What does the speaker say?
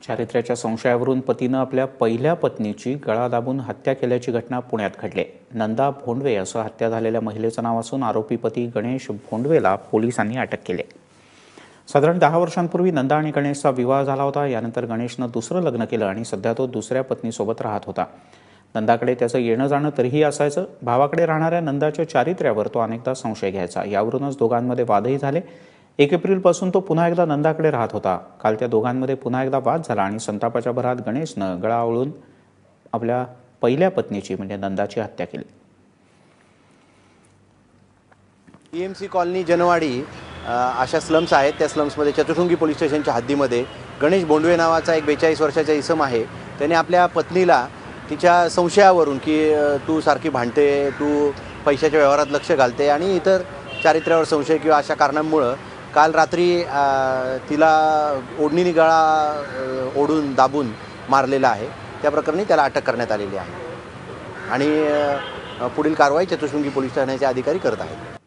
चारित्र्याच्या संशयावरून पतीनं आपल्या पहिल्या पत्नीची गळा दाबून हत्या केल्याची घटना पुण्यात घडली। नंदा भोंडवे असं हत्या झालेल्या महिलेचं नाव असून आरोपी पती गणेश भोंडवेला पोलिसांनी अटक केली। साधारण 10 वर्षांपूर्वी नंदा आणि गणेशचा विवाह झाला होता। यानंतर गणेशनं दुसरं लग्न केलं आणि सध्या तो दुसऱ्या पत्नीसोबत राहत होता। नंदाकडे त्याचं येणं जाणं तरीही असायचं। भावाकडे राहणाऱ्या नंदाच्या चारित्र्यावर तो अनेकदा संशय घ्यायचा। यावरूनच दोघांमध्ये वादही झाले। 1 एप्रिलपासून तो पुन्हा एकदा नंदाकडे राहत होता। काल त्या दोघांमध्ये पुन्हा एकदा वाद झाला आणि संतापाच्या भरात गणेशनं गळा आवळून आपल्या पहिल्या पत्नीची म्हणजे नंदाची हत्या केली। PMC कॉलनी जनवाडी अशा स्लम्स आहेत। त्या स्लम्समध्ये चतुशृंगी पोलीस स्टेशनच्या हद्दीमध्ये गणेश भोंडवे नावाचा एक 42 वर्षाचा इसम आहे। त्याने आपल्या पत्नीला तिच्या संशयावरून की तू सारखी भांडते, तू पैशाच्या व्यवहारात लक्ष घालते आणि इतर चारित्र्यावर संशय किंवा अशा कारणांमुळे काल रात्री तिला ओढणीने गळा ओढून दाबून मारलेला आहे। त्या प्रकरणी त्याला अटक करण्यात आलेली आहे आणि पुढील कारवाई चतुशृंगी पोलीस ठाण्याचे अधिकारी करत आहेत।